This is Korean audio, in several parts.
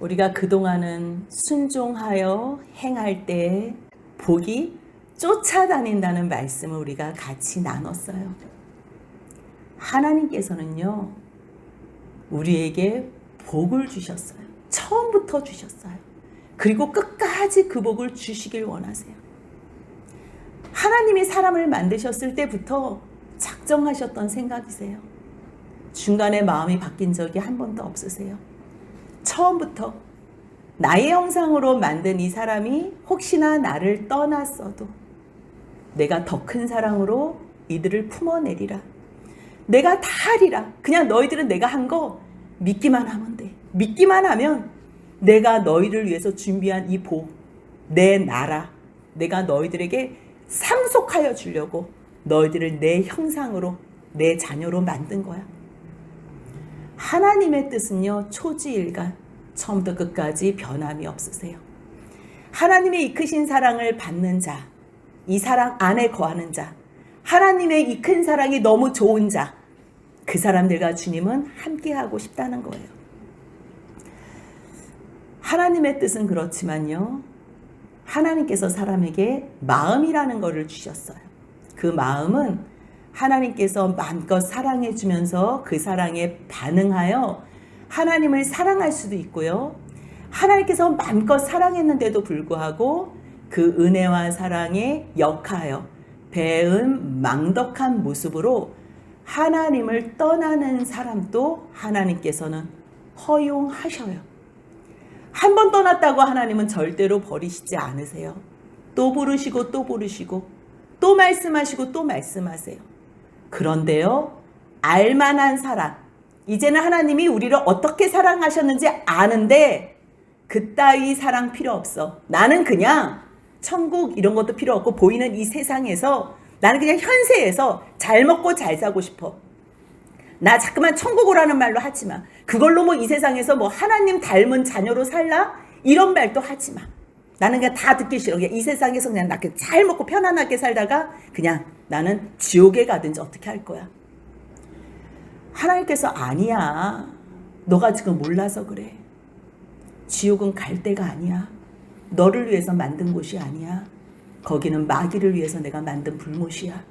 우리가 그동안은 순종하여 행할 때 복이 쫓아다닌다는 말씀을 우리가 같이 나눴어요. 하나님께서는요, 우리에게 복을 주셨어요. 처음부터 주셨어요. 그리고 끝까지 그 복을 주시길 원하세요. 하나님이 사람을 만드셨을 때부터 작정하셨던 생각이세요. 중간에 마음이 바뀐 적이 한 번도 없으세요. 처음부터 나의 형상으로 만든 이 사람이 혹시나 나를 떠났어도 내가 더 큰 사랑으로 이들을 품어내리라. 내가 다 하리라. 그냥 너희들은 내가 한 거 믿기만 하면 돼. 믿기만 하면 내가 너희를 위해서 준비한 이 복, 내 나라, 내가 너희들에게 상속하여 주려고 너희들을 내 형상으로, 내 자녀로 만든 거야. 하나님의 뜻은요, 초지일간 처음부터 끝까지 변함이 없으세요. 하나님의 이 크신 사랑을 받는 자, 이 사랑 안에 거하는 자, 하나님의 이 큰 사랑이 너무 좋은 자, 그 사람들과 주님은 함께하고 싶다는 거예요. 하나님의 뜻은 그렇지만요, 하나님께서 사람에게 마음이라는 것을 주셨어요. 그 마음은 하나님께서 마음껏 사랑해 주면서 그 사랑에 반응하여 하나님을 사랑할 수도 있고요, 하나님께서 마음껏 사랑했는데도 불구하고 그 은혜와 사랑에 역하여 배은 망덕한 모습으로 하나님을 떠나는 사람도 하나님께서는 허용하셔요. 한 번 떠났다고 하나님은 절대로 버리시지 않으세요. 또 부르시고 또 부르시고 또 말씀하시고 또 말씀하세요. 그런데요, 알만한 사랑, 이제는 하나님이 우리를 어떻게 사랑하셨는지 아는데 그따위 사랑 필요 없어. 나는 그냥 천국 이런 것도 필요 없고 보이는 이 세상에서 나는 그냥 현세에서 잘 먹고 잘 사고 싶어. 나 자꾸만 천국 오라는 말로 하지 마. 그걸로 뭐 이 세상에서 뭐 하나님 닮은 자녀로 살라? 이런 말도 하지 마. 나는 그냥 다 듣기 싫어. 그냥 이 세상에서 그냥 나 잘 먹고 편안하게 살다가 그냥 나는 지옥에 가든지 어떻게 할 거야. 하나님께서 아니야. 너가 지금 몰라서 그래. 지옥은 갈 데가 아니야. 너를 위해서 만든 곳이 아니야. 거기는 마귀를 위해서 내가 만든 불못이야.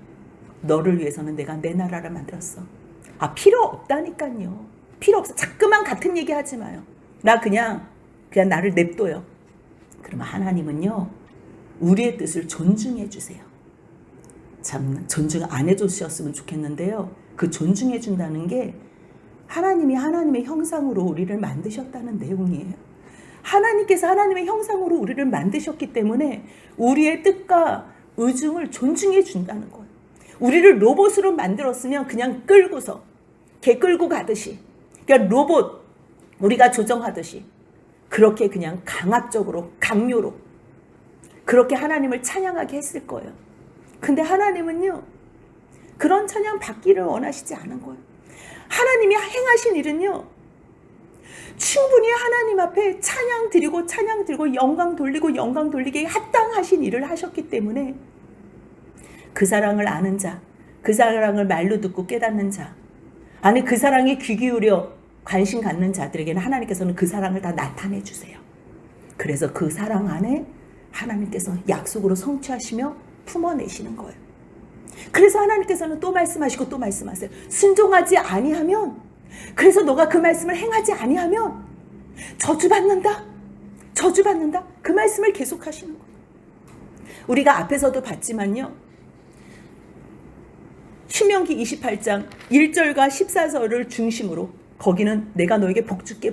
너를 위해서는 내가 내 나라를 만들었어. 필요 없다니까요. 필요 없어. 자꾸만 같은 얘기 하지 마요. 나 그냥 나를 냅둬요. 그러면 하나님은요, 우리의 뜻을 존중해 주세요. 참 존중 안 해주셨으면 좋겠는데요, 그 존중해 준다는 게 하나님이 하나님의 형상으로 우리를 만드셨다는 내용이에요. 하나님께서 하나님의 형상으로 우리를 만드셨기 때문에 우리의 뜻과 의중을 존중해 준다는 거예요. 우리를 로봇으로 만들었으면 그냥 끌고서 개 끌고 가듯이, 그러니까 로봇 우리가 조정하듯이 그렇게 그냥 강압적으로 강요로 그렇게 하나님을 찬양하게 했을 거예요. 근데 하나님은요, 그런 찬양 받기를 원하시지 않은 거예요. 하나님이 행하신 일은요, 충분히 하나님 앞에 찬양 드리고 영광 돌리게 합당하신 일을 하셨기 때문에 그 사랑을 아는 자, 그 사랑을 말로 듣고 깨닫는 자, 아니 그 사랑에 귀 기울여 관심 갖는 자들에게는 하나님께서는 그 사랑을 다 나타내 주세요. 그래서 그 사랑 안에 하나님께서 약속으로 성취하시며 품어내시는 거예요. 그래서 하나님께서는 또 말씀하시고 또 말씀하세요. 순종하지 아니하면, 그래서 너가 그 말씀을 행하지 아니하면 저주받는다. 그 말씀을 계속 하시는 거예요. 우리가 앞에서도 봤지만요, 신명기 28장 1절과 14절을 중심으로 거기는 내가 너에게 복 줄게.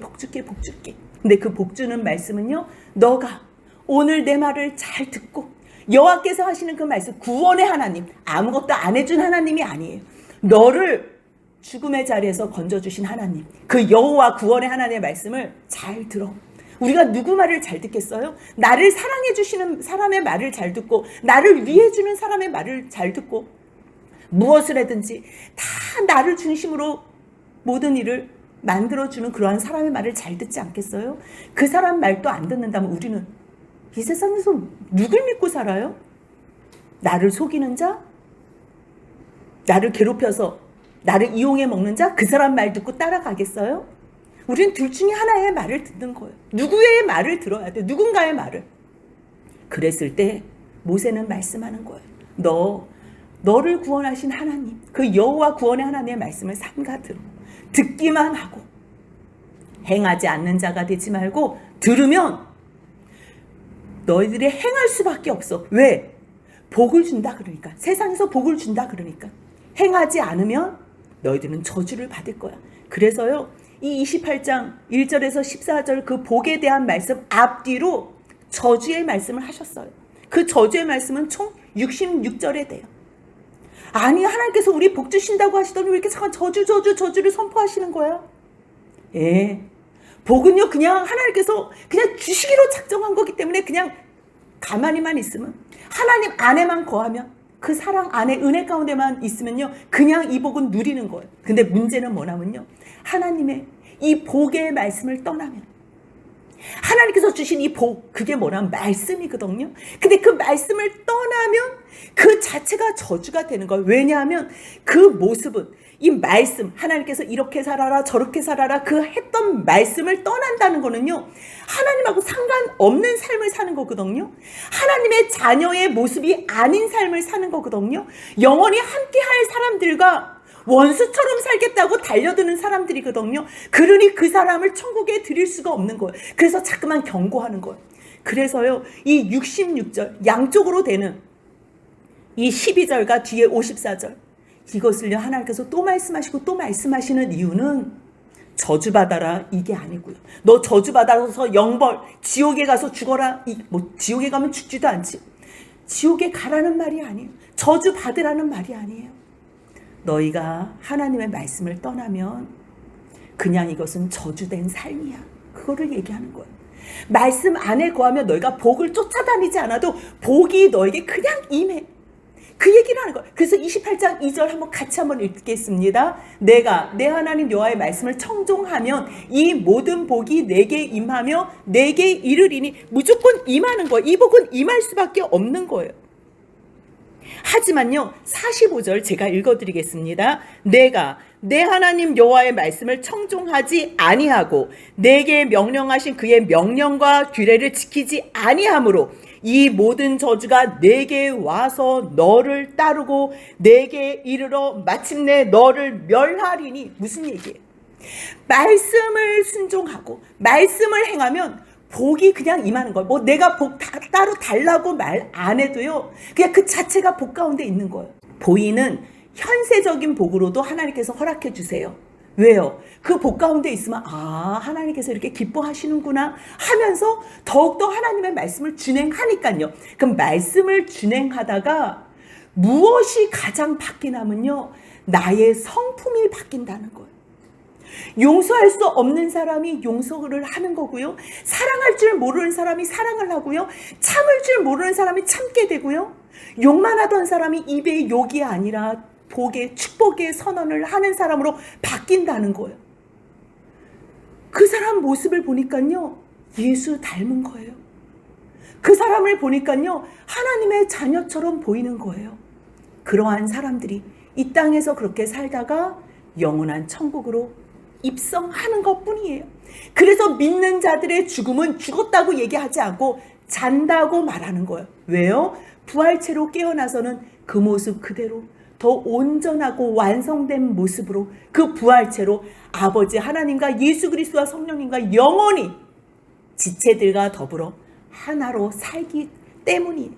근데 그 복 주는 말씀은요, 너가 오늘 내 말을 잘 듣고 여호와께서 하시는 그 말씀, 구원의 하나님, 아무것도 안 해준 하나님이 아니에요. 너를 죽음의 자리에서 건져주신 하나님, 그 여호와 구원의 하나님의 말씀을 잘 들어. 우리가 누구 말을 잘 듣겠어요? 나를 사랑해 주시는 사람의 말을 잘 듣고, 나를 위해 주는 사람의 말을 잘 듣고, 무엇을 하든지 다 나를 중심으로 모든 일을 만들어주는 그러한 사람의 말을 잘 듣지 않겠어요? 그 사람 말도 안 듣는다면 우리는 이 세상에서 누굴 믿고 살아요? 나를 속이는 자? 나를 괴롭혀서 나를 이용해 먹는 자? 그 사람 말 듣고 따라가겠어요? 우리는 둘 중에 하나의 말을 듣는 거예요. 누구의 말을 들어야 돼? 누군가의 말을. 그랬을 때 모세는 말씀하는 거예요. 너를 구원하신 하나님, 그 여호와 구원의 하나님의 말씀을 삼가 들어. 듣기만 하고 행하지 않는 자가 되지 말고, 들으면 너희들이 행할 수밖에 없어. 왜? 복을 준다 그러니까. 세상에서 복을 준다 그러니까. 행하지 않으면 너희들은 저주를 받을 거야. 그래서요, 이 28장 1절에서 14절 그 복에 대한 말씀 앞뒤로 저주의 말씀을 하셨어요. 그 저주의 말씀은 총 66절에 돼요. 아니, 하나님께서 우리 복 주신다고 하시더니 왜 이렇게 잠깐 저주를 선포하시는 거야? 예. 복은요, 그냥 하나님께서 그냥 주시기로 작정한 거기 때문에 그냥 가만히만 있으면, 하나님 안에만 거하면, 그 사랑 안에 은혜 가운데만 있으면요, 그냥 이 복은 누리는 거예요. 근데 문제는 뭐냐면요, 하나님의 이 복의 말씀을 떠나면, 하나님께서 주신 이 복, 그게 뭐냐면 말씀이거든요. 근데 그 말씀을 떠나면 그 자체가 저주가 되는 거예요. 왜냐하면 그 모습은, 이 말씀, 하나님께서 이렇게 살아라 저렇게 살아라 그 했던 말씀을 떠난다는 거는요, 하나님하고 상관없는 삶을 사는 거거든요. 하나님의 자녀의 모습이 아닌 삶을 사는 거거든요. 영원히 함께 할 사람들과 원수처럼 살겠다고 달려드는 사람들이거든요. 그러니 그 사람을 천국에 드릴 수가 없는 거예요. 그래서 자꾸만 경고하는 거예요. 그래서요, 이 66절 양쪽으로 되는 이 12절과 뒤에 54절, 이것을요, 하나님께서 또 말씀하시고 또 말씀하시는 이유는 저주받아라 이게 아니고요. 너 저주받아서 영벌, 지옥에 가서 죽어라. 지옥에 가면 죽지도 않지. 지옥에 가라는 말이 아니에요. 저주받으라는 말이 아니에요. 너희가 하나님의 말씀을 떠나면 그냥 이것은 저주된 삶이야. 그거를 얘기하는 거예요. 말씀 안에 거하면 너희가 복을 쫓아다니지 않아도 복이 너에게 그냥 임해. 그 얘기를 하는 거예요. 그래서 28장 2절 같이 한번 읽겠습니다. 내가 내 하나님 여호와의 말씀을 청종하면 이 모든 복이 내게 임하며 내게 이르리니, 무조건 임하는 거예요. 이 복은 임할 수밖에 없는 거예요. 하지만요, 45절 제가 읽어드리겠습니다. 내가 내 하나님 여호와의 말씀을 청종하지 아니하고 내게 명령하신 그의 명령과 규례를 지키지 아니하므로 이 모든 저주가 내게 와서 너를 따르고 내게 이르러 마침내 너를 멸하리니. 무슨 얘기예요? 말씀을 순종하고 말씀을 행하면 복이 그냥 임하는 거예요. 내가 복 따로 달라고 말 안 해도요, 그냥 그 자체가 복 가운데 있는 거예요. 보이는 현세적인 복으로도 하나님께서 허락해 주세요. 왜요? 그 복 가운데 있으면 하나님께서 이렇게 기뻐하시는구나 하면서 더욱더 하나님의 말씀을 준행하니까요. 그럼 말씀을 준행하다가 무엇이 가장 바뀌냐면요, 나의 성품이 바뀐다는 거예요. 용서할 수 없는 사람이 용서를 하는 거고요. 사랑할 줄 모르는 사람이 사랑을 하고요. 참을 줄 모르는 사람이 참게 되고요. 욕만 하던 사람이 입에 욕이 아니라 복의, 축복의 선언을 하는 사람으로 바뀐다는 거예요. 그 사람 모습을 보니까요, 예수 닮은 거예요. 그 사람을 보니까요, 하나님의 자녀처럼 보이는 거예요. 그러한 사람들이 이 땅에서 그렇게 살다가 영원한 천국으로 입성하는 것뿐이에요. 그래서 믿는 자들의 죽음은 죽었다고 얘기하지 않고 잔다고 말하는 거예요. 왜요? 부활체로 깨어나서는 그 모습 그대로 더 온전하고 완성된 모습으로, 그 부활체로 아버지 하나님과 예수 그리스도와 성령님과 영원히 지체들과 더불어 하나로 살기 때문이에요.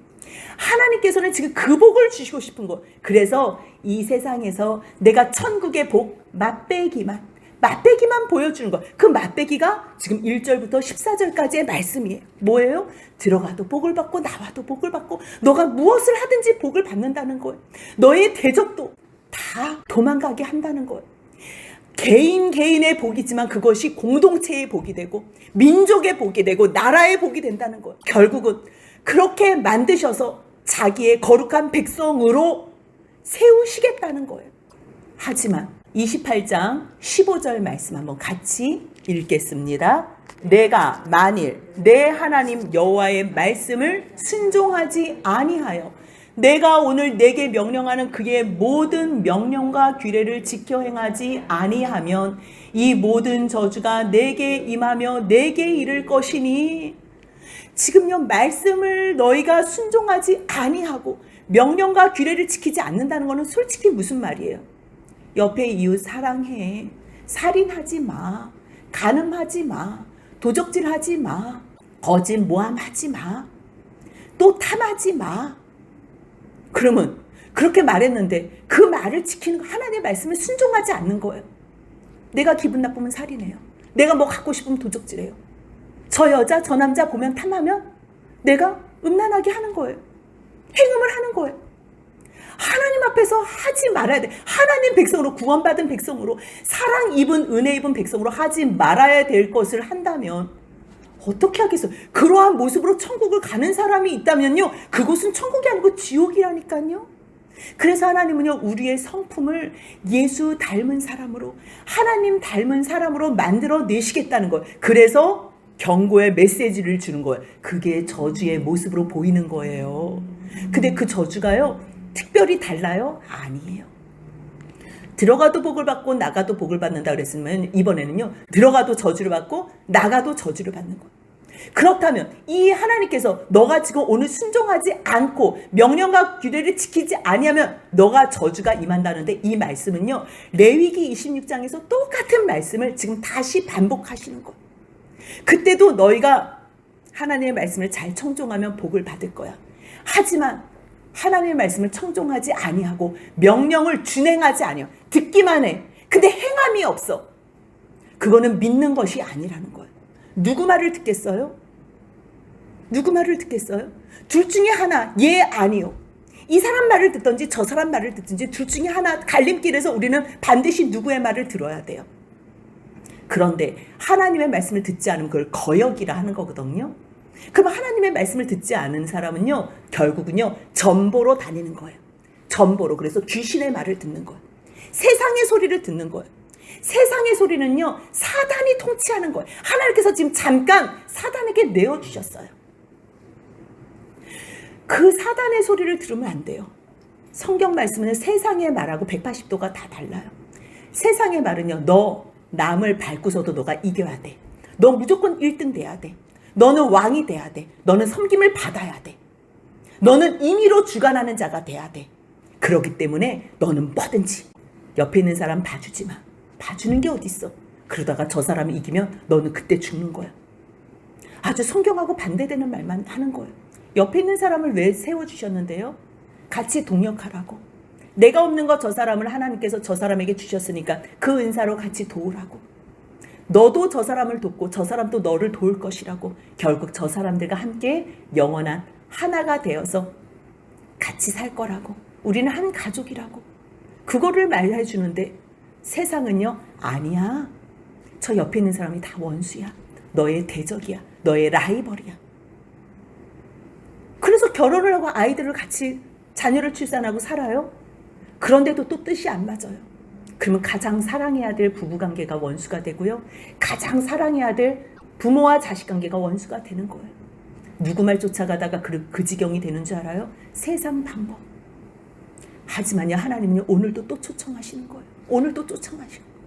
하나님께서는 지금 그 복을 주시고 싶은 거. 그래서 이 세상에서 내가 천국의 복 맛배기만 보여주는 거. 그 맛배기가 지금 1절부터 14절까지의 말씀이에요. 뭐예요? 들어가도 복을 받고 나와도 복을 받고 너가 무엇을 하든지 복을 받는다는 거예요. 너의 대적도 다 도망가게 한다는 거예요. 개인의 복이지만 그것이 공동체의 복이 되고 민족의 복이 되고 나라의 복이 된다는 거예요. 결국은 그렇게 만드셔서 자기의 거룩한 백성으로 세우시겠다는 거예요. 하지만 28장 15절 말씀 한번 같이 읽겠습니다. 내가 만일 내 하나님 여호와의 말씀을 순종하지 아니하여 내가 오늘 내게 명령하는 그의 모든 명령과 규례를 지켜 행하지 아니하면 이 모든 저주가 내게 임하며 내게 이를 것이니. 지금요, 말씀을 너희가 순종하지 아니하고 명령과 규례를 지키지 않는다는 것은 솔직히 무슨 말이에요? 옆에 이웃 사랑해, 살인하지 마, 간음하지 마, 도적질하지 마, 거짓 모함하지 마, 또 탐하지 마. 그러면 그렇게 말했는데 그 말을 지키는 하나님의 말씀을 순종하지 않는 거예요. 내가 기분 나쁘면 살인해요. 내가 뭐 갖고 싶으면 도적질해요. 저 여자 저 남자 보면 탐하면 내가 음란하게 하는 거예요. 행음을 하는 거예요. 하나님 앞에서 하지 말아야 돼. 하나님 백성으로, 구원받은 백성으로, 사랑 입은 은혜 입은 백성으로 하지 말아야 될 것을 한다면 어떻게 하겠어요? 그러한 모습으로 천국을 가는 사람이 있다면요, 그곳은 천국이 아니고 지옥이라니까요. 그래서 하나님은요, 우리의 성품을 예수 닮은 사람으로, 하나님 닮은 사람으로 만들어 내시겠다는 거예요. 그래서 경고의 메시지를 주는 거예요. 그게 저주의 모습으로 보이는 거예요. 근데 그 저주가요, 특별히 달라요? 아니에요. 들어가도 복을 받고 나가도 복을 받는다 그랬으면 이번에는요, 들어가도 저주를 받고 나가도 저주를 받는 거예요. 그렇다면 이 하나님께서 너가 지금 오늘 순종하지 않고 명령과 규례를 지키지 아니하면 너가 저주가 임한다는데, 이 말씀은요, 레위기 26장에서 똑같은 말씀을 지금 다시 반복하시는 거예요. 그때도 너희가 하나님의 말씀을 잘 청종하면 복을 받을 거야. 하지만 하나님의 말씀을 청종하지 아니하고 명령을 준행하지 아니하고 듣기만 해. 근데 행함이 없어. 그거는 믿는 것이 아니라는 거예요. 누구 말을 듣겠어요? 누구 말을 듣겠어요? 둘 중에 하나, 예, 아니요. 이 사람 말을 듣든지 저 사람 말을 듣든지 둘 중에 하나, 갈림길에서 우리는 반드시 누구의 말을 들어야 돼요. 그런데 하나님의 말씀을 듣지 않으면 그걸 거역이라 하는 거거든요. 그럼 하나님의 말씀을 듣지 않은 사람은요, 결국은요, 전보로 다니는 거예요. 전보로. 그래서 귀신의 말을 듣는 거예요. 세상의 소리를 듣는 거예요. 세상의 소리는요, 사단이 통치하는 거예요. 하나님께서 지금 잠깐 사단에게 내어주셨어요. 그 사단의 소리를 들으면 안 돼요. 성경 말씀은 세상의 말하고 180도가 다 달라요. 세상의 말은요, 너 남을 밟고서도 너가 이겨야 돼. 너 무조건 1등 돼야 돼. 너는 왕이 돼야 돼. 너는 섬김을 받아야 돼. 너는 임의로 주관하는 자가 돼야 돼. 그렇기 때문에 너는 뭐든지 옆에 있는 사람 봐주지 마. 봐주는 게 어딨어. 그러다가 저 사람이 이기면 너는 그때 죽는 거야. 아주 성경하고 반대되는 말만 하는 거예요. 옆에 있는 사람을 왜 세워주셨는데요? 같이 동역하라고. 내가 없는 거 저 사람을 하나님께서 저 사람에게 주셨으니까 그 은사로 같이 도우라고. 너도 저 사람을 돕고 저 사람도 너를 도울 것이라고. 결국 저 사람들과 함께 영원한 하나가 되어서 같이 살 거라고. 우리는 한 가족이라고. 그거를 말해 주는데 세상은요, 아니야. 저 옆에 있는 사람이 다 원수야. 너의 대적이야. 너의 라이벌이야. 그래서 결혼을 하고 아이들을 같이 자녀를 출산하고 살아요. 그런데도 또 뜻이 안 맞아요. 그러면 가장 사랑해야 될 부부관계가 원수가 되고요. 가장 사랑해야 될 부모와 자식관계가 원수가 되는 거예요. 누구 말 쫓아가다가 그 지경이 되는 줄 알아요? 세상 방법. 하지만요, 하나님은요, 오늘도 또 초청하시는 거예요. 오늘도 초청하시는 거예요.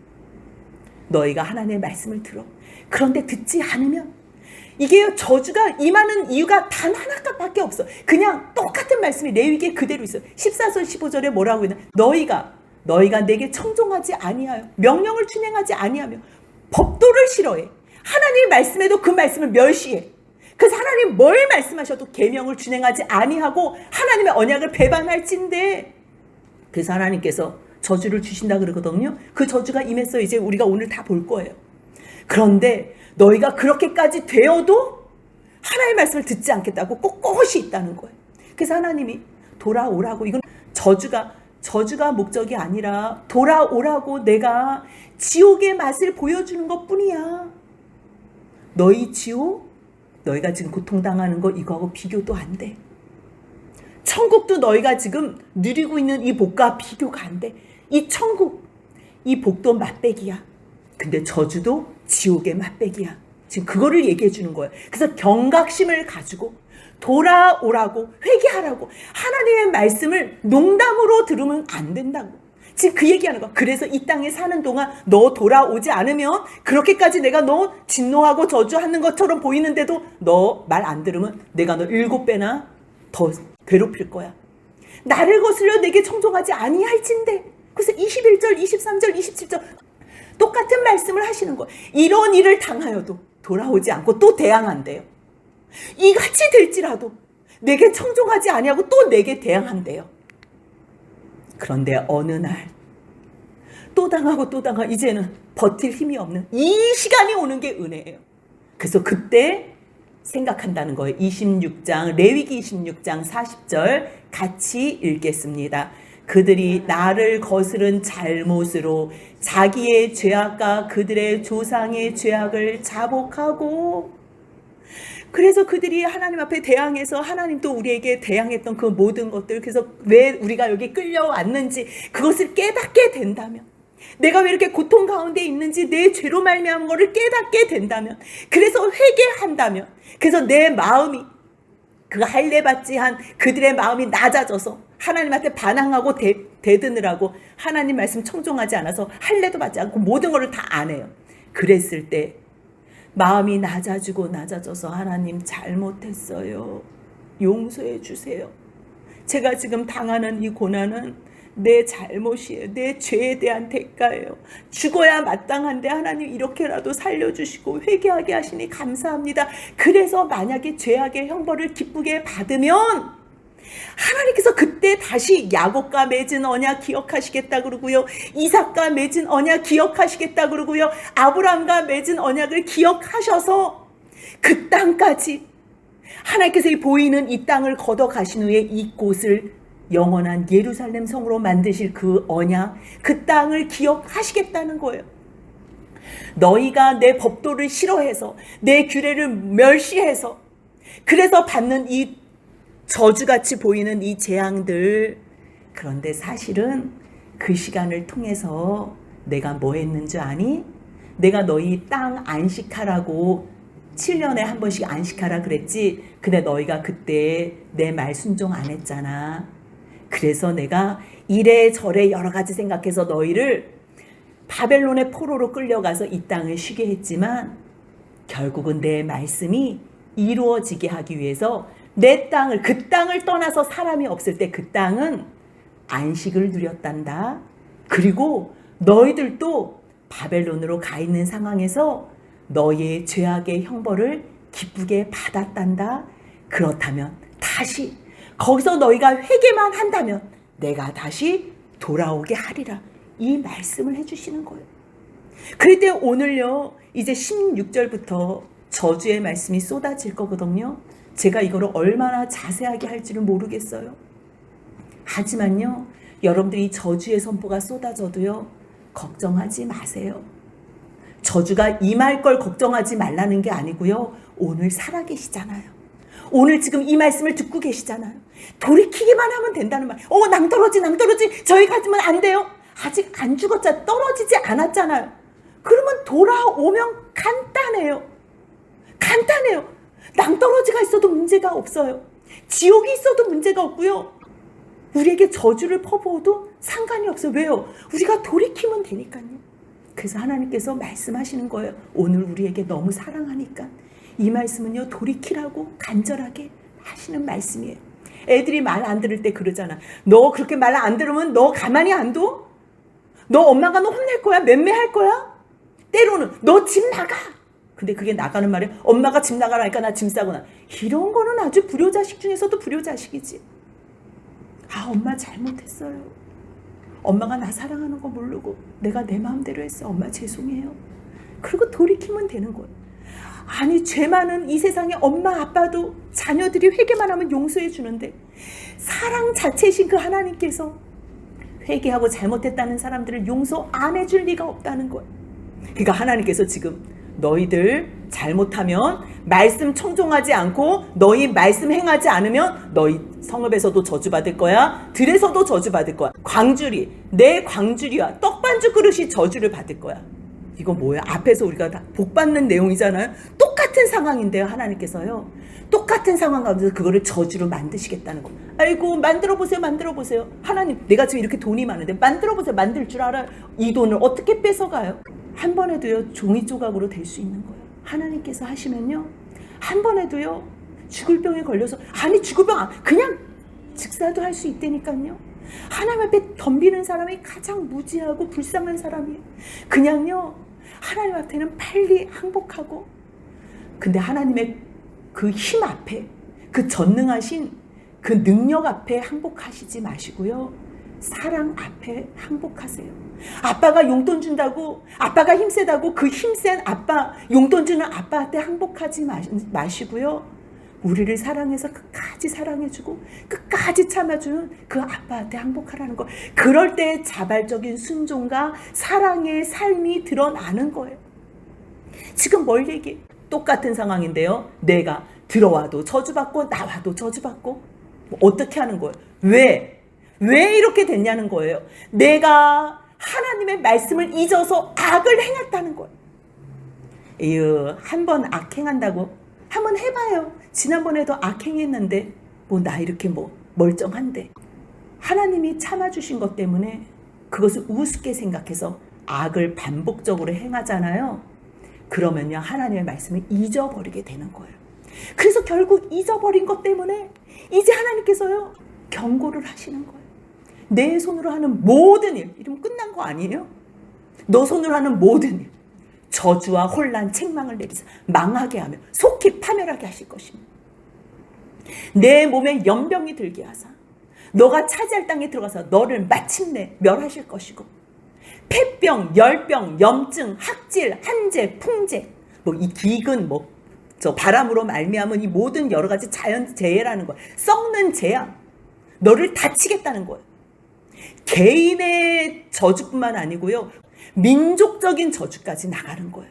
너희가 하나님의 말씀을 들어. 그런데 듣지 않으면 이게 저주가 임하는 이유가 단 하나밖에 없어. 그냥 똑같은 말씀이 레위기에 그대로 있어요. 14절 15절에 뭐라고 있나? 너희가 내게 청종하지 아니하여 명령을 준행하지 아니하며 법도를 싫어해. 하나님의 말씀에도 그 말씀을 멸시해. 그래서 하나님 뭘 말씀하셔도 계명을 준행하지 아니하고 하나님의 언약을 배반할진대. 그래서 하나님께서 저주를 주신다 그러거든요. 그 저주가 임했어. 이제 우리가 오늘 다 볼 거예요. 그런데 너희가 그렇게까지 되어도 하나님의 말씀을 듣지 않겠다고 꼿꼿이 있다는 거예요. 그래서 하나님이 돌아오라고. 이건 저주가 목적이 아니라 돌아오라고 내가 지옥의 맛을 보여주는 것뿐이야. 너희 지옥, 너희가 지금 고통당하는 거 이거하고 비교도 안 돼. 천국도 너희가 지금 누리고 있는 이 복과 비교가 안 돼. 이 천국, 이 복도 맛배기야. 근데 저주도 지옥의 맛배기야. 지금 그거를 얘기해 주는 거예요. 그래서 경각심을 가지고 돌아오라고, 회개하라고. 하나님의 말씀을 농담으로 들으면 안 된다고. 지금 그 얘기하는 거야. 그래서 이 땅에 사는 동안 너 돌아오지 않으면 그렇게까지 내가 너 진노하고 저주하는 것처럼 보이는데도 너 말 안 들으면 내가 너 7배나 더 괴롭힐 거야. 나를 거슬려 내게 청종하지 아니할진대. 그래서 21절, 23절, 27절 똑같은 말씀을 하시는 거예요. 이런 일을 당하여도 돌아오지 않고 또 대항한대요. 이같이 될지라도 내게 청종하지 아니하고 또 내게 대항한대요. 그런데 어느 날 또 당하고 또 당하고 이제는 버틸 힘이 없는 이 시간이 오는 게 은혜예요. 그래서 그때 생각한다는 거예요. 26장 레위기 26장 40절 같이 읽겠습니다. 그들이 나를 거스른 잘못으로 자기의 죄악과 그들의 조상의 죄악을 자복하고, 그래서 그들이 하나님 앞에 대항해서 하나님도 우리에게 대항했던 그 모든 것들, 그래서 왜 우리가 여기 끌려왔는지 그것을 깨닫게 된다면, 내가 왜 이렇게 고통 가운데 있는지 내 죄로 말미암은 것을 깨닫게 된다면, 그래서 회개한다면, 그래서 내 마음이 그 할례받지 한 그들의 마음이 낮아져서 하나님한테 반항하고 대드느라고 하나님 말씀 청종하지 않아서 할례도 받지 않고 모든 것을 다 안 해요. 그랬을 때 마음이 낮아지고 낮아져서 하나님 잘못했어요. 용서해 주세요. 제가 지금 당하는 이 고난은 내 잘못이에요. 내 죄에 대한 대가예요. 죽어야 마땅한데 하나님 이렇게라도 살려주시고 회개하게 하시니 감사합니다. 그래서 만약에 죄악의 형벌을 기쁘게 받으면 하나님께서 그때 다시 야곱과 맺은 언약 기억하시겠다 그러고요. 이삭과 맺은 언약 기억하시겠다 그러고요. 아브라함과 맺은 언약을 기억하셔서 그 땅까지 하나님께서 보이는 이 땅을 걷어가신 후에 이곳을 영원한 예루살렘 성으로 만드실 그 언약, 그 땅을 기억하시겠다는 거예요. 너희가 내 법도를 싫어해서 내 규례를 멸시해서 그래서 받는 이 저주같이 보이는 이 재앙들, 그런데 사실은 그 시간을 통해서 내가 뭐 했는 줄 아니? 내가 너희 땅 안식하라고 7년에 한 번씩 안식하라 그랬지. 근데 너희가 그때 내 말 순종 안 했잖아. 그래서 내가 이래저래 여러 가지 생각해서 너희를 바벨론의 포로로 끌려가서 이 땅을 쉬게 했지만 결국은 내 말씀이 이루어지게 하기 위해서 내 땅을, 그 땅을 떠나서 사람이 없을 때 그 땅은 안식을 누렸단다. 그리고 너희들도 바벨론으로 가 있는 상황에서 너희의 죄악의 형벌을 기쁘게 받았단다. 그렇다면 다시 거기서 너희가 회개만 한다면 내가 다시 돌아오게 하리라. 이 말씀을 해주시는 거예요. 그럴 때 오늘요, 이제 16절부터 저주의 말씀이 쏟아질 거거든요. 제가 이거를 얼마나 자세하게 할지는 모르겠어요. 하지만요, 여러분들이 저주의 선포가 쏟아져도요, 걱정하지 마세요. 저주가 임할 걸 걱정하지 말라는 게 아니고요, 오늘 살아계시잖아요. 오늘 지금 이 말씀을 듣고 계시잖아요. 돌이키기만 하면 된다는 말. 낭떠러지 저희 가지면 안 돼요. 아직 안 죽었잖아요. 떨어지지 않았잖아요. 그러면 돌아오면 간단해요. 낭떠러지가 있어도 문제가 없어요. 지옥이 있어도 문제가 없고요. 우리에게 저주를 퍼부어도 상관이 없어요. 왜요? 우리가 돌이키면 되니까요. 그래서 하나님께서 말씀하시는 거예요. 오늘 우리에게 너무 사랑하니까 이 말씀은요, 돌이키라고 간절하게 하시는 말씀이에요. 애들이 말 안 들을 때 그러잖아. 너 그렇게 말 안 들으면 너 가만히 안 둬? 너 엄마가 너 혼낼 거야? 맴매할 거야? 때로는 너 집 나가. 근데 그게 나가는 말에 엄마가 집 나가라니까 나 짐 싸고 나. 이런 거는 아주 불효자식 중에서도 불효자식이지. 엄마 잘못했어요. 엄마가 나 사랑하는 거 모르고 내가 내 마음대로 했어. 엄마 죄송해요. 그리고 돌이키면 되는 거예요. 아니, 죄 많은 이 세상에 엄마 아빠도 자녀들이 회개만 하면 용서해 주는데 사랑 자체이신 그 하나님께서 회개하고 잘못했다는 사람들을 용서 안 해줄 리가 없다는 거예요. 그러니까 하나님께서 지금 너희들 잘못하면 말씀 청종하지 않고 너희 말씀 행하지 않으면 너희 성읍에서도 저주받을 거야. 들에서도 저주받을 거야. 광주리, 내 광주리와 떡반죽 그릇이 저주를 받을 거야. 이거 뭐야? 앞에서 우리가 다 복받는 내용이잖아요. 똑같은 상황인데요. 하나님께서요. 똑같은 상황 가운데서 그거를 저주로 만드시겠다는 거. 아이고 만들어 보세요. 만들어 보세요. 하나님 내가 지금 이렇게 돈이 많은데 만들어 보세요. 만들 줄 알아요. 이 돈을 어떻게 뺏어가요? 한 번에도요. 종이 조각으로 될 수 있는 거예요. 하나님께서 하시면요. 한 번에도요. 죽을 병에 걸려서 아니 죽을 병 그냥 직사도 할 수 있다니까요. 하나님 앞에 덤비는 사람이 가장 무지하고 불쌍한 사람이에요. 그냥요. 하나님 앞에는 빨리 항복하고 근데 하나님의 그 힘 앞에 그 전능하신 그 능력 앞에 항복하시지 마시고요. 사랑 앞에 항복하세요. 아빠가 용돈 준다고 아빠가 힘세다고 그 힘센 아빠 용돈 주는 아빠한테 항복하지 마시고요. 우리를 사랑해서 끝까지 사랑해주고 끝까지 참아주는 그 아빠한테 항복하라는 거. 그럴 때 자발적인 순종과 사랑의 삶이 드러나는 거예요. 지금 뭘 얘기해? 똑같은 상황인데요. 내가 들어와도 저주받고 나와도 저주받고 어떻게 하는 거예요? 왜 이렇게 됐냐는 거예요. 내가 하나님의 말씀을 잊어서 악을 행했다는 거예요. 한 번 악행한다고 한번 해봐요. 지난번에도 악행했는데 나 이렇게 멀쩡한데 하나님이 참아주신 것 때문에 그것을 우습게 생각해서 악을 반복적으로 행하잖아요. 그러면요 하나님의 말씀을 잊어버리게 되는 거예요. 그래서 결국 잊어버린 것 때문에 이제 하나님께서요 경고를 하시는 거예요. 내 손으로 하는 모든 일, 이러면 끝난 거 아니에요? 너 손으로 하는 모든 일, 저주와 혼란, 책망을 내리사 망하게 하며 속히 파멸하게 하실 것입니다. 내 몸에 연병이 들게 하사 너가 차지할 땅에 들어가서 너를 마침내 멸하실 것이고 폐병, 열병, 염증, 학질, 한재, 풍재, 이 기근, 저 바람으로 말미암은 이 모든 여러 가지 자연 재해라는 거예요. 썩는 재앙, 너를 다치겠다는 거예요. 개인의 저주뿐만 아니고요. 민족적인 저주까지 나가는 거예요.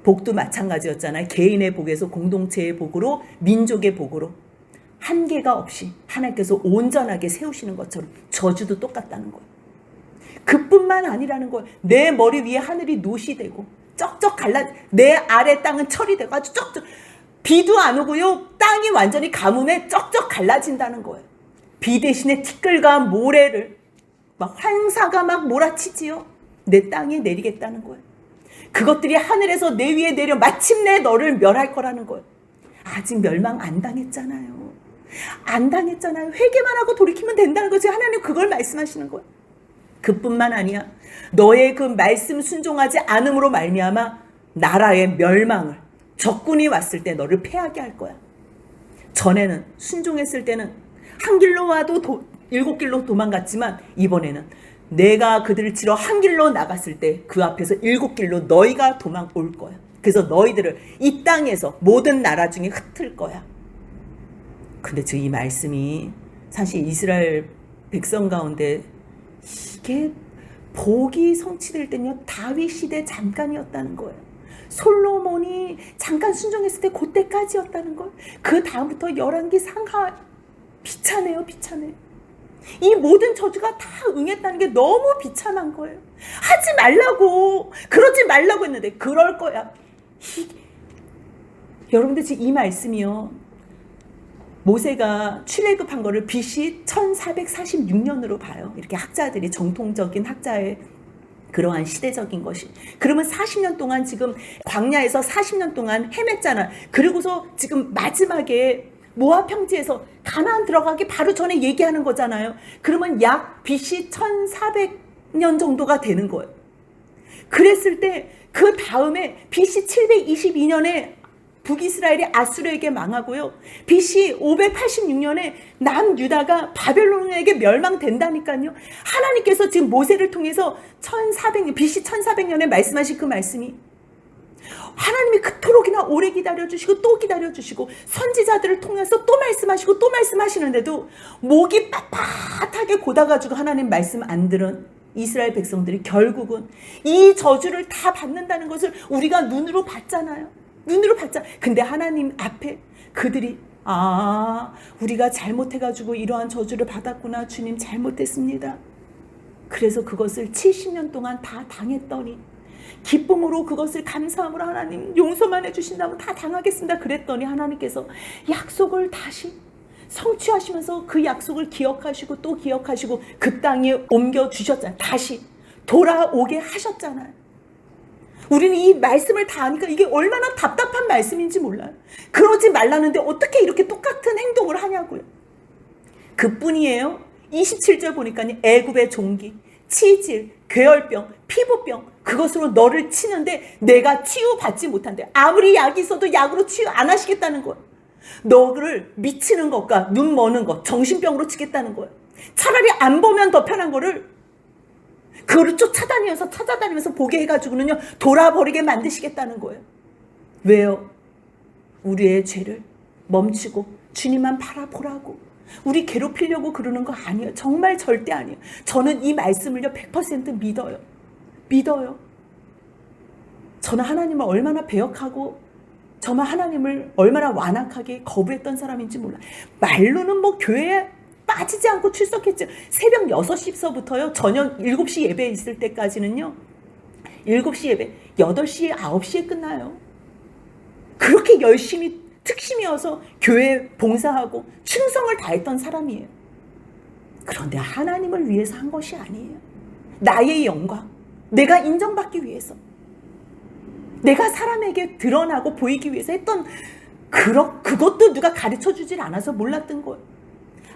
복도 마찬가지였잖아요. 개인의 복에서 공동체의 복으로 민족의 복으로 한계가 없이 하나님께서 온전하게 세우시는 것처럼 저주도 똑같다는 거예요. 그뿐만 아니라는 거예요. 내 머리 위에 하늘이 노시 되고 쩍쩍 내 아래 땅은 철이 되고 아주 쩍쩍 비도 안 오고요. 땅이 완전히 가뭄에 쩍쩍 갈라진다는 거예요. 비 대신에 티끌과 모래를 황사가 몰아치지요. 내 땅에 내리겠다는 거예요. 그것들이 하늘에서 내 위에 내려 마침내 너를 멸할 거라는 거예요. 아직 멸망 안 당했잖아요. 안 당했잖아요. 회개만 하고 돌이키면 된다는 거지. 하나님 그걸 말씀하시는 거예요. 그뿐만 아니야. 너의 그 말씀 순종하지 않음으로 말미암아 나라의 멸망을 적군이 왔을 때 너를 패하게 할 거야. 전에는 순종했을 때는 한 길로 와도 7길로 도망갔지만 이번에는 내가 그들을 치러 한 길로 나갔을 때 그 앞에서 7길로 너희가 도망 올 거야. 그래서 너희들을 이 땅에서 모든 나라 중에 흩을 거야. 근데 이 말씀이 사실 이스라엘 백성 가운데 이게 복이 성취될 때는요 다윗 시대 잠깐이었다는 거예요. 솔로몬이 잠깐 순종했을 때 그때까지였다는 걸. 그 다음부터 열왕기 상하 비참해요. 비참해. 이 모든 저주가 다 응했다는 게 너무 비참한 거예요. 하지 말라고, 그러지 말라고 했는데 그럴 거야. 여러분들 지금 이 말씀이요, 모세가 출애굽한 거를 BC 1446년으로 봐요. 이렇게 학자들이, 정통적인 학자의 그러한 시대적인 것이. 그러면 40년 동안 지금 광야에서 40년 동안 헤맸잖아. 그리고서 지금 마지막에 모압 평지에서 가나안 들어가기 바로 전에 얘기하는 거잖아요. 그러면 약 BC 1400년 정도가 되는 거예요. 그랬을 때 그 다음에 BC 722년에 북이스라엘이 아수르에게 망하고요. BC 586년에 남유다가 바벨론에게 멸망된다니까요. 하나님께서 지금 모세를 통해서 BC 1400년에 말씀하신 그 말씀이 하나님이 그토록이나 오래 기다려주시고 또 기다려주시고 선지자들을 통해서 또 말씀하시고 또 말씀하시는데도 목이 빳빳하게 고다가지고 하나님 말씀 안 들은 이스라엘 백성들이 결국은 이 저주를 다 받는다는 것을 우리가 눈으로 봤잖아요. 눈으로 봤잖아. 근데 하나님 앞에 그들이 우리가 잘못해가지고 이러한 저주를 받았구나. 주님 잘못했습니다. 그래서 그것을 70년 동안 다 당했더니 기쁨으로 그것을 감사함으로 하나님 용서만 해주신다면 다 당하겠습니다. 그랬더니 하나님께서 약속을 다시 성취하시면서 그 약속을 기억하시고 또 기억하시고 그 땅에 옮겨주셨잖아요. 다시 돌아오게 하셨잖아요. 우리는 이 말씀을 다 하니까 이게 얼마나 답답한 말씀인지 몰라요. 그러지 말라는데 어떻게 이렇게 똑같은 행동을 하냐고요. 그뿐이에요. 27절 보니까 애굽의 종기, 치질, 괴혈병, 피부병 그것으로 너를 치는데 내가 치유받지 못한대. 아무리 약이 있어도 약으로 치유 안 하시겠다는 거예요. 너를 미치는 것과 눈 머는 것, 정신병으로 치겠다는 거예요. 차라리 안 보면 더 편한 거를 그거를 찾아다니면서 보게 해가지고는요 돌아버리게 만드시겠다는 거예요. 왜요? 우리의 죄를 멈추고 주님만 바라보라고 우리 괴롭히려고 그러는 거 아니에요. 정말 절대 아니에요. 저는 이 말씀을요 100% 믿어요. 저는 하나님을 얼마나 배역하고 저만 하나님을 얼마나 완악하게 거부했던 사람인지 몰라. 말로는 뭐 교회에 빠지지 않고 출석했죠. 새벽 6시서부터요 저녁 7시 예배 있을 때까지는요 7시 예배 8시에 9시에 끝나요. 그렇게 열심히 특심이어서 교회에 봉사하고 충성을 다했던 사람이에요. 그런데 하나님을 위해서 한 것이 아니에요. 나의 영광, 내가 인정받기 위해서, 내가 사람에게 드러나고 보이기 위해서 했던 그것도 누가 가르쳐주질 않아서 몰랐던 거예요.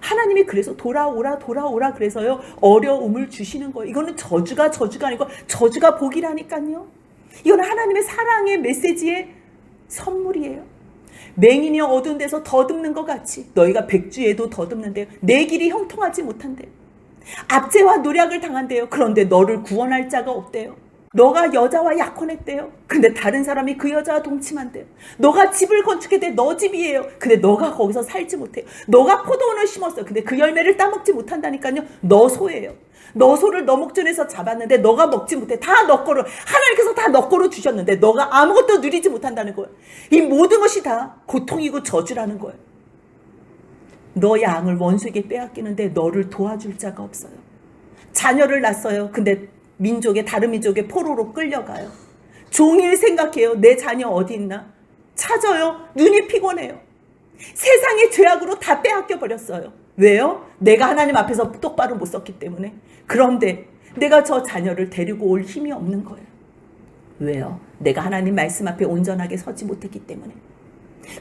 하나님이 그래서 돌아오라 그래서요 어려움을 주시는 거예요. 이거는 저주가 아니고 저주가 복이라니까요. 이거는 하나님의 사랑의 메시지의 선물이에요. 맹인이 어두운 데서 더듬는 것 같이 너희가 백주에도 더듬는데요 내 길이 형통하지 못한대요. 압제와 노략을 당한대요. 그런데 너를 구원할 자가 없대요. 너가 여자와 약혼했대요. 근데 다른 사람이 그 여자와 동침한대요. 너가 집을 건축해 대 너 집이에요. 근데 너가 거기서 살지 못해요. 너가 포도원을 심었어요. 근데 그 열매를 따먹지 못한다니까요. 너 소예요. 너 소를 너 목전에서 잡았는데 너가 먹지 못해. 다 너 거로 하나님께서 다 너 거로 주셨는데 너가 아무것도 누리지 못한다는 거예요. 이 모든 것이 다 고통이고 저주라는 거예요. 너 양을 원수에게 빼앗기는데 너를 도와줄 자가 없어요. 자녀를 낳았어요. 근데 다른 민족의 포로로 끌려가요. 종일 생각해요. 내 자녀 어디 있나? 찾아요. 눈이 피곤해요. 세상의 죄악으로 다 빼앗겨 버렸어요. 왜요? 내가 하나님 앞에서 똑바로 못 섰기 때문에. 그런데 내가 저 자녀를 데리고 올 힘이 없는 거예요. 왜요? 내가 하나님 말씀 앞에 온전하게 서지 못했기 때문에.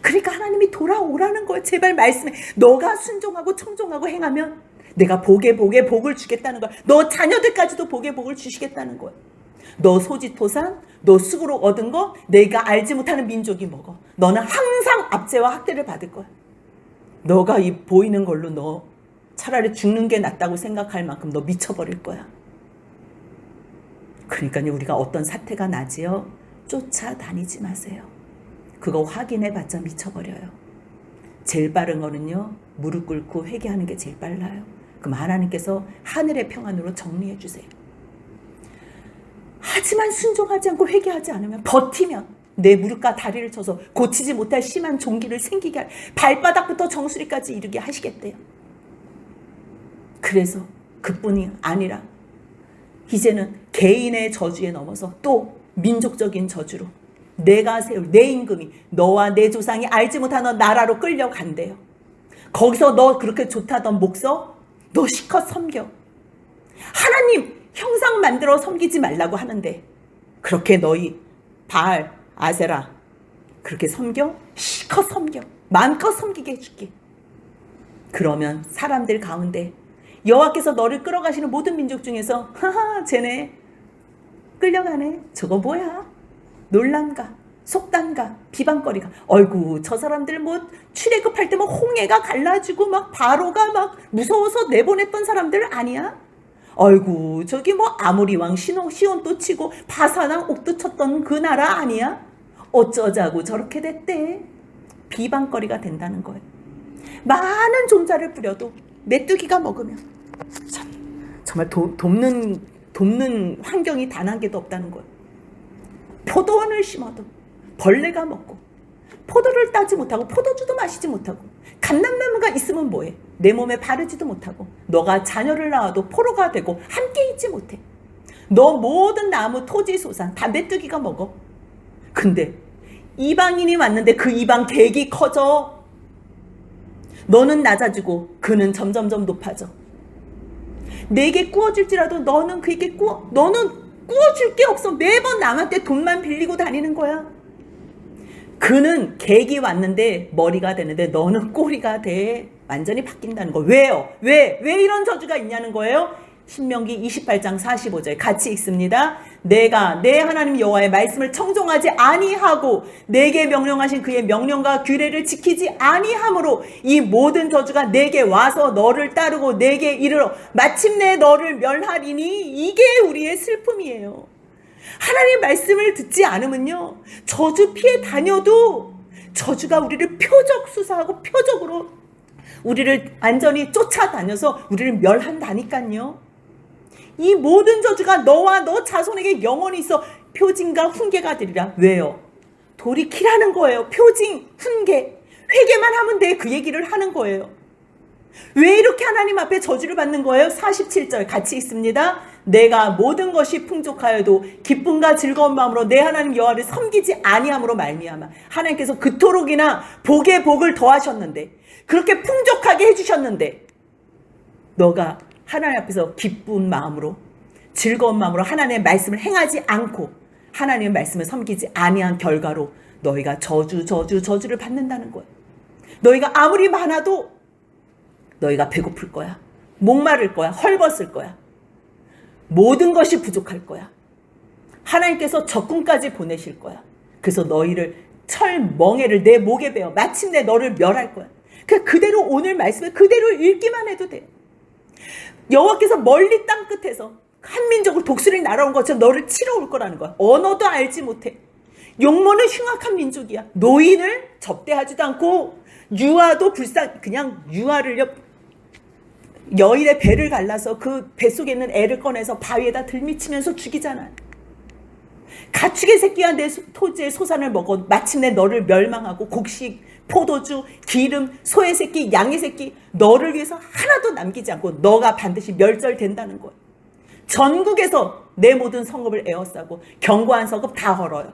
그러니까 하나님이 돌아오라는 거예요. 제발 말씀에 너가 순종하고 청종하고 행하면 내가 복에 복을 주겠다는 거야. 너 자녀들까지도 복에 복을 주시겠다는 거야. 너 소지토산, 너 쑥으로 얻은 거 내가 알지 못하는 민족이 먹어. 너는 항상 압제와 학대를 받을 거야. 너가 이 보이는 걸로 너 차라리 죽는 게 낫다고 생각할 만큼 너 미쳐버릴 거야. 그러니까 우리가 어떤 사태가 나지요? 쫓아다니지 마세요. 그거 확인해봤자 미쳐버려요. 제일 빠른 거는요 무릎 꿇고 회개하는 게 제일 빨라요. 그럼 하나님께서 하늘의 평안으로 정리해 주세요. 하지만 순종하지 않고 회개하지 않으면 버티면 내 무릎과 다리를 쳐서 고치지 못할 심한 종기를 생기게 할 발바닥부터 정수리까지 이르게 하시겠대요. 그래서 그뿐이 아니라 이제는 개인의 저주에 넘어서 또 민족적인 저주로 내가 세울 내 임금이 너와 내 조상이 알지 못하는 나라로 끌려간대요. 거기서 너 그렇게 좋다던 목서 너 실컷 섬겨. 하나님 형상 만들어 섬기지 말라고 하는데 그렇게 너희 바알, 아세라 그렇게 섬겨? 실컷 섬겨. 마음껏 섬기게 해줄게. 그러면 사람들 가운데 여호와께서 너를 끌어가시는 모든 민족 중에서 하하 쟤네 끌려가네. 저거 뭐야? 논란가, 속단가, 비방거리가. 어이구 저 사람들 뭐 출애굽할 때 뭐 홍해가 갈라지고 막 바로가 막 무서워서 내보냈던 사람들 아니야? 어이구 저기 뭐 아모리 왕 시온도 치고 바사랑 옥도 쳤던 그 나라 아니야? 어쩌자고 저렇게 됐대. 비방거리가 된다는 거예요. 많은 종자를 뿌려도 메뚜기가 먹으면 정말 돕는 환경이 단 한 개도 없다는 거예요. 포도원을 심어도 벌레가 먹고 포도를 따지 못하고 포도주도 마시지 못하고 감람나무가 있으면 뭐해? 내 몸에 바르지도 못하고 너가 자녀를 낳아도 포로가 되고 함께 있지 못해. 너 모든 나무, 토지, 소산 다 메뚜기가 먹어. 근데 이방인이 왔는데 그 이방 객이 커져. 너는 낮아지고 그는 점점점 높아져. 내게 구워줄지라도 너는 그에게 너는 구워줄 게 없어. 매번 남한테 돈만 빌리고 다니는 거야. 그는 객이 왔는데 머리가 되는데 너는 꼬리가 돼. 완전히 바뀐다는 거. 왜요? 왜 이런 저주가 있냐는 거예요. 신명기 28장 45절 같이 읽습니다. 내가 내 하나님 여호와의 말씀을 청종하지 아니하고 내게 명령하신 그의 명령과 규례를 지키지 아니함으로 이 모든 저주가 내게 와서 너를 따르고 내게 이르러 마침내 너를 멸하리니 이게 우리의 슬픔이에요. 하나님의 말씀을 듣지 않으면요, 저주 피해 다녀도 저주가 우리를 표적수사하고 표적으로 우리를 완전히 쫓아다녀서 우리를 멸한다니까요. 이 모든 저주가 너와 너 자손에게 영원히 있어 표징과 훈계가 되리라. 왜요? 돌이키라는 거예요. 표징, 훈계. 회개만 하면 돼. 그 얘기를 하는 거예요. 왜 이렇게 하나님 앞에 저주를 받는 거예요? 47절 같이 읽습니다. 내가 모든 것이 풍족하여도 기쁨과 즐거운 마음으로 내 하나님 여호와를 섬기지 아니함으로 말미암아. 하나님께서 그토록이나 복에 복을 더하셨는데, 그렇게 풍족하게 해주셨는데, 너가 하나님 앞에서 기쁜 마음으로 즐거운 마음으로 하나님의 말씀을 행하지 않고 하나님의 말씀을 섬기지 아니한 결과로 너희가 저주를 받는다는 거야. 너희가 아무리 많아도 너희가 배고플 거야. 목마를 거야. 헐벗을 거야. 모든 것이 부족할 거야. 하나님께서 적군까지 보내실 거야. 그래서 너희를 철멍에를 내 목에 베어 마침내 너를 멸할 거야. 그대로 오늘 말씀을 그대로 읽기만 해도 돼. 여호와께서 멀리 땅 끝에서 한민족으로 독수리 날아온 것처럼 너를 치러 올 거라는 거야. 언어도 알지 못해. 용모는 흉악한 민족이야. 노인을 접대하지도 않고 유아도 그냥 유아를 여인의 배를 갈라서 그 뱃속에 있는 애를 꺼내서 바위에다 들미치면서 죽이잖아. 가축의 새끼와 내 토지의 소산을 먹어 마침내 너를 멸망하고 곡식, 포도주, 기름, 소의 새끼, 양의 새끼 너를 위해서 하나도 남기지 않고 너가 반드시 멸절된다는 거야. 전국에서 내 모든 성읍을 에워싸고 견고한 성읍 다 헐어요.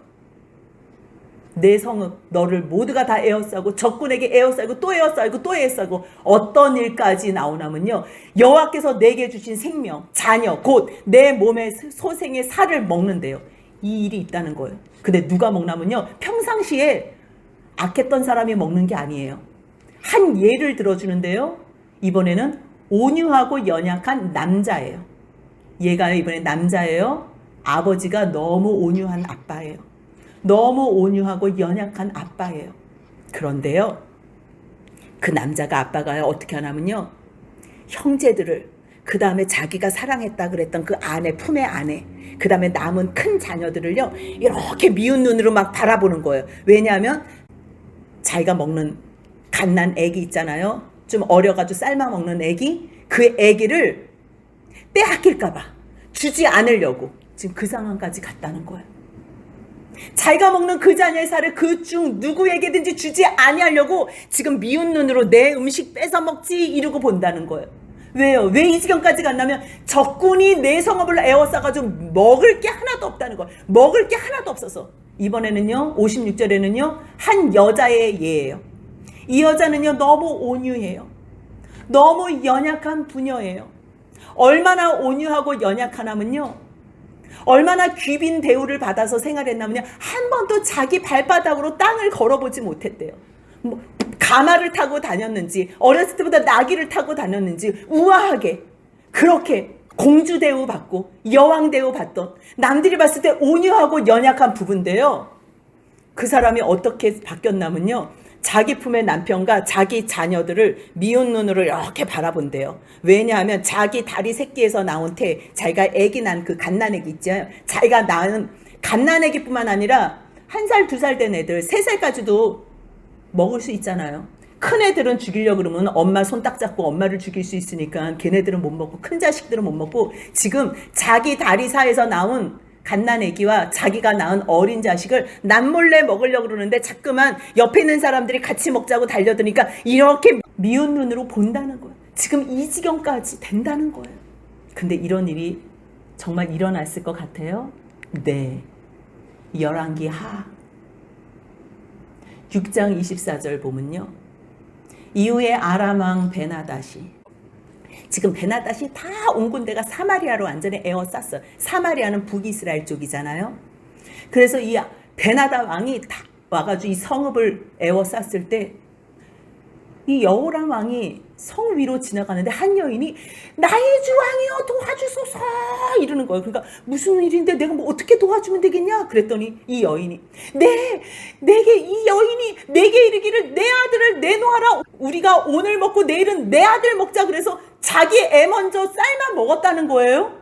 내 성읍 너를 모두가 다 에워싸고 적군에게 에워싸고 또 에워싸고 또 에워싸고 어떤 일까지 나오냐면요, 여호와께서 내게 주신 생명, 자녀 곧 내 몸의 소생의 살을 먹는데요. 이 일이 있다는 거예요. 근데 누가 먹냐면요, 평상시에 악했던 사람이 먹는 게 아니에요. 한 예를 들어주는데요, 이번에는 온유하고 연약한 남자예요. 얘가 이번에 남자예요. 아버지가 너무 온유한 아빠예요. 너무 온유하고 연약한 아빠예요. 그런데요, 그 남자가 아빠가 어떻게 하냐면요, 형제들을, 그 다음에 자기가 사랑했다 그랬던 그 아내, 품의 아내, 그 다음에 남은 큰 자녀들을요 이렇게 미운 눈으로 막 바라보는 거예요. 왜냐하면 자기가 먹는 갓난 애기 있잖아요. 좀 어려가지고 삶아 먹는 애기, 그 애기를 빼앗길까 봐 주지 않으려고 지금 그 상황까지 갔다는 거예요. 자기가 먹는 그 자녀의 살을 그 중 누구에게든지 주지 아니하려고 지금 미운 눈으로 내 음식 뺏어 먹지 이러고 본다는 거예요. 왜요? 왜 이 지경까지 갔냐면 적군이 내 성읍을 에워싸가지고 먹을 게 하나도 없다는 거예요. 먹을 게 하나도 없어서. 이번에는요 56절에는요 한 여자의 예예요. 이 여자는요 너무 온유해요. 너무 연약한 부녀예요. 얼마나 온유하고 연약하냐면요, 얼마나 귀빈 대우를 받아서 생활했냐면요, 한 번도 자기 발바닥으로 땅을 걸어보지 못했대요. 가마를 타고 다녔는지 어렸을 때보다 나귀를 타고 다녔는지 우아하게 그렇게 공주 대우 받고 여왕 대우 받던, 남들이 봤을 때 온유하고 연약한 부부인데요, 그 사람이 어떻게 바뀌었냐면요, 자기 품의 남편과 자기 자녀들을 미운 눈으로 이렇게 바라본대요. 왜냐하면 자기 다리 새끼에서 나온 자기가 애기 난 그 갓난애기 있죠. 자기가 낳은 갓난애기뿐만 아니라 1살, 2살 된 애들, 3살까지도 먹을 수 있잖아요. 큰 애들은 죽이려고 그러면 엄마 손딱 잡고 엄마를 죽일 수 있으니까 걔네들은 못 먹고, 큰 자식들은 못 먹고, 지금 자기 다리 사이에서 나온 갓난애기와 자기가 낳은 어린 자식을 남몰래 먹으려고 그러는데 자꾸만 옆에 있는 사람들이 같이 먹자고 달려드니까 이렇게 미운 눈으로 본다는 거예요. 지금 이 지경까지 된다는 거예요. 근데 이런 일이 정말 일어났을 것 같아요? 네. 열왕기 하 6장 24절 보면요. 이후에 아람왕 베나닷이, 지금 베나닷이 다 온 군대가 사마리아로 완전히 에워쌌어요. 사마리아는 북이스라엘 쪽이잖아요. 그래서 이 베나닷 왕이 다 와가지고 이 성읍을 에워쌌을 때 이 여호람 왕이 성 위로 지나가는데 한 여인이 나의 주 왕이여 도와주소서 이러는 거예요. 그러니까 무슨 일인데 내가 뭐 어떻게 도와주면 되겠냐 그랬더니 이 여인이 이 여인이 내게 이르기를 내 아들을 내놓아라. 우리가 오늘 먹고 내일은 내 아들 먹자. 그래서 자기 애 먼저 쌀만 먹었다는 거예요.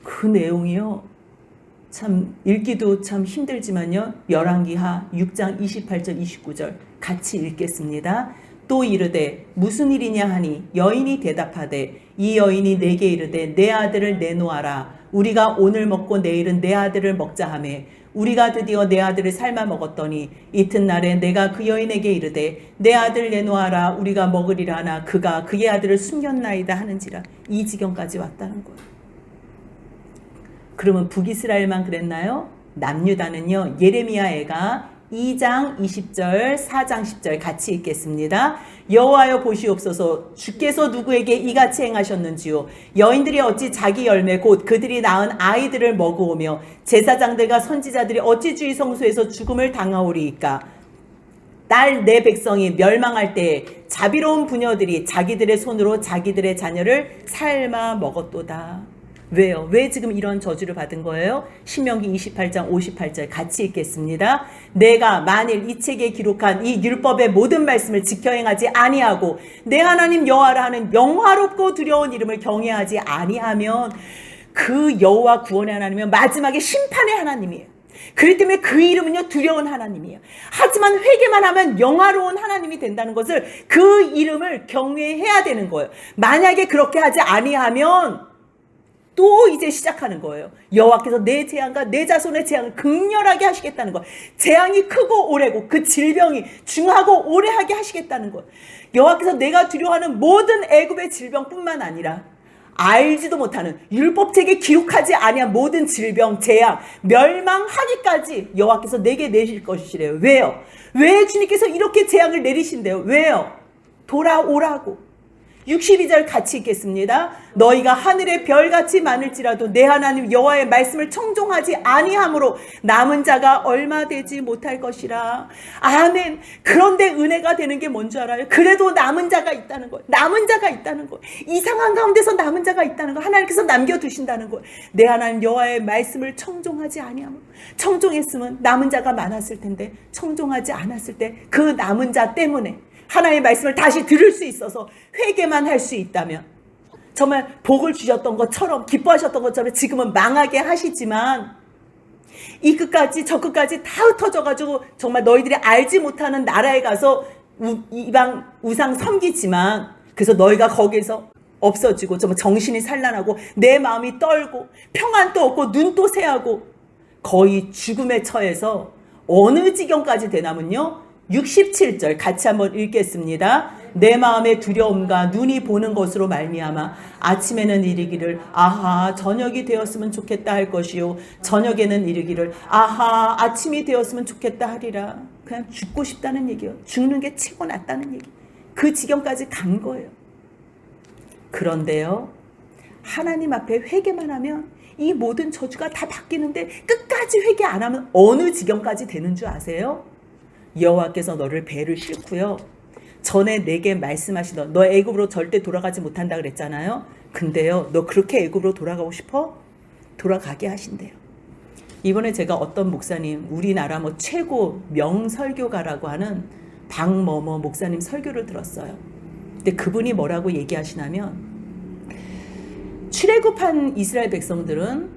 그 내용이요. 참 읽기도 참 힘들지만요. 열왕기하 6장 28절 29절 같이 읽겠습니다. 또 이르되 무슨 일이냐 하니 여인이 대답하되 이 여인이 내게 이르되 내 아들을 내놓아라. 우리가 오늘 먹고 내일은 내 아들을 먹자 하매 우리가 드디어 내 아들을 삶아 먹었더니 이튿날에 내가 그 여인에게 이르되 내 아들 내놓아라. 우리가 먹으리라 하나 그가 그의 아들을 숨겼나이다 하는지라. 이 지경까지 왔다는 거예요. 그러면 북이스라엘만 그랬나요? 남유다는요. 예레미야 애가 2장 20절 4장 10절 같이 읽겠습니다. 여호와여 보시옵소서 주께서 누구에게 이같이 행하셨는지요. 여인들이 어찌 자기 열매 곧 그들이 낳은 아이들을 먹어오며 제사장들과 선지자들이 어찌 주의 성소에서 죽음을 당하오리이까. 딸 내 백성이 멸망할 때에 자비로운 부녀들이 자기들의 손으로 자기들의 자녀를 삶아 먹었도다. 왜요? 왜 지금 이런 저주를 받은 거예요? 신명기 28장 58절 같이 읽겠습니다. 내가 만일 이 책에 기록한 이 율법의 모든 말씀을 지켜 행하지 아니하고 내 하나님 여호와라 하는 영화롭고 두려운 이름을 경외하지 아니하면 그 여호와 구원의 하나님은 마지막에 심판의 하나님이에요. 그렇기 때문에 그 이름은요 두려운 하나님이에요. 하지만 회개만 하면 영화로운 하나님이 된다는 것을 그 이름을 경외해야 되는 거예요. 만약에 그렇게 하지 아니하면 또 이제 시작하는 거예요. 여호와께서 내 재앙과 내 자손의 재앙을 극렬하게 하시겠다는 거. 재앙이 크고 오래고 그 질병이 중하고 오래하게 하시겠다는 거. 여호와께서 내가 두려워하는 모든 애굽의 질병뿐만 아니라 알지도 못하는 율법책에 기록하지 아니한 모든 질병, 재앙, 멸망하기까지 여호와께서 내게 내실 것이시래요. 왜요? 왜 주님께서 이렇게 재앙을 내리신대요? 왜요? 돌아오라고. 62절 같이 읽겠습니다. 너희가 하늘의 별같이 많을지라도 내 하나님 여호와의 말씀을 청종하지 아니함으로 남은 자가 얼마 되지 못할 것이라. 아멘. 그런데 은혜가 되는 게 뭔지 알아요? 그래도 남은 자가 있다는 거예요. 남은 자가 있다는 거예요. 이 상황 가운데서 남은 자가 있다는 거 하나님께서 남겨두신다는 거예요. 내 하나님 여호와의 말씀을 청종하지 아니함으로. 청종했으면 남은 자가 많았을 텐데 청종하지 않았을 때 그 남은 자 때문에 하나님의 말씀을 다시 들을 수 있어서 회개만 할 수 있다면 정말 복을 주셨던 것처럼 기뻐하셨던 것처럼 지금은 망하게 하시지만 이 끝까지 저 끝까지 다 흩어져가지고 정말 너희들이 알지 못하는 나라에 가서 이방 우상 섬기지만 그래서 너희가 거기서 없어지고 정말 정신이 산란하고 내 마음이 떨고 평안도 없고 눈도 새하고 거의 죽음에 처해서 어느 지경까지 되냐면요. 67절 같이 한번 읽겠습니다. 내 마음의 두려움과 눈이 보는 것으로 말미암아 아침에는 이르기를 아하 저녁이 되었으면 좋겠다 할 것이요 저녁에는 이르기를 아하 아침이 되었으면 좋겠다 하리라. 그냥 죽고 싶다는 얘기예요. 죽는 게 최고 낫다는 얘기. 그 지경까지 간 거예요. 그런데요 하나님 앞에 회개만 하면 이 모든 저주가 다 바뀌는데 끝까지 회개 안 하면 어느 지경까지 되는 줄 아세요? 여호와께서 너를 배를 싣고요. 전에 내게 말씀하시던 너 애굽으로 절대 돌아가지 못한다 그랬잖아요. 근데요 너 그렇게 애굽으로 돌아가고 싶어? 돌아가게 하신대요. 이번에 제가 어떤 목사님 우리나라 뭐 최고 명설교가라고 하는 박뭐뭐 목사님 설교를 들었어요. 근데 그분이 뭐라고 얘기하시냐면 출애굽한 이스라엘 백성들은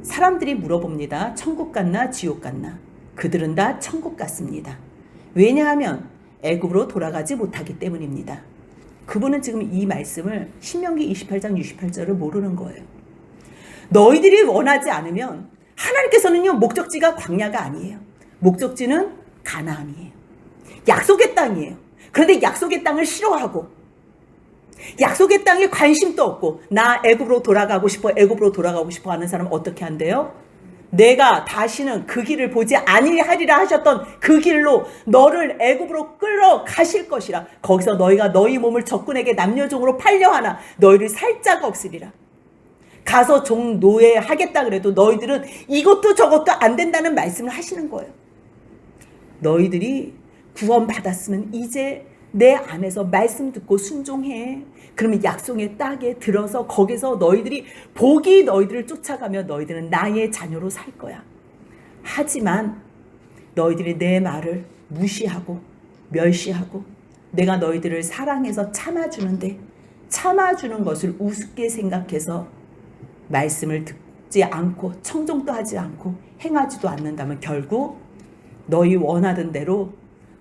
사람들이 물어봅니다. 천국 갔나 지옥 갔나? 그들은 다 천국 갔습니다. 왜냐하면 애굽으로 돌아가지 못하기 때문입니다. 그분은 지금 이 말씀을 신명기 28장 68절을 모르는 거예요. 너희들이 원하지 않으면 하나님께서는요 목적지가 광야가 아니에요. 목적지는 가나안이에요. 약속의 땅이에요. 그런데 약속의 땅을 싫어하고 약속의 땅에 관심도 없고 나 애굽으로 돌아가고 싶어 하는 사람은 어떻게 한대요? 내가 다시는 그 길을 보지 아니하리라 하셨던 그 길로 너를 애굽으로 끌어가실 것이라. 거기서 너희가 너희 몸을 적군에게 남녀종으로 팔려하나 너희를 살 자가 없으리라. 가서 종 노예 하겠다 그래도 너희들은 이것도 저것도 안 된다는 말씀을 하시는 거예요. 너희들이 구원받았으면 이제 내 안에서 말씀 듣고 순종해. 그러면 약속의 땅에 들어서 거기서 너희들이 복이 너희들을 쫓아가며 너희들은 나의 자녀로 살 거야. 하지만 너희들이 내 말을 무시하고 멸시하고 내가 너희들을 사랑해서 참아주는데 참아주는 것을 우습게 생각해서 말씀을 듣지 않고 청종도 하지 않고 행하지도 않는다면 결국 너희 원하던 대로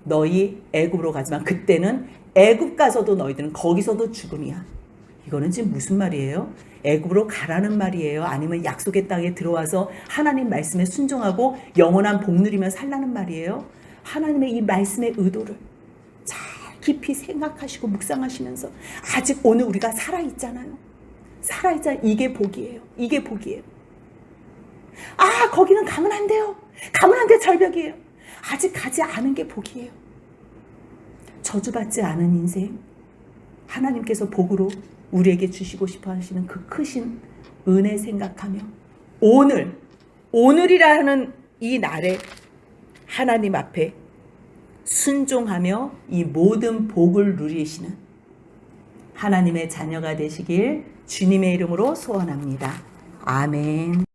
너희 애굽으로 가지만 그때는 애굽 가서도 너희들은 거기서도 죽음이야. 이거는 지금 무슨 말이에요? 애굽으로 가라는 말이에요? 아니면 약속의 땅에 들어와서 하나님 말씀에 순종하고 영원한 복 누리며 살라는 말이에요? 하나님의 이 말씀의 의도를 잘 깊이 생각하시고 묵상하시면서 아직 오늘 우리가 살아있잖아요. 살아있잖아요. 이게 복이에요. 이게 복이에요. 아, 거기는 가면 안 돼요. 가면 안 돼. 절벽이에요. 아직 가지 않은 게 복이에요. 저주받지 않은 인생, 하나님께서 복으로 우리에게 주시고 싶어 하시는 그 크신 은혜 생각하며 오늘이라는 이 날에 하나님 앞에 순종하며 이 모든 복을 누리시는 하나님의 자녀가 되시길 주님의 이름으로 소원합니다. 아멘.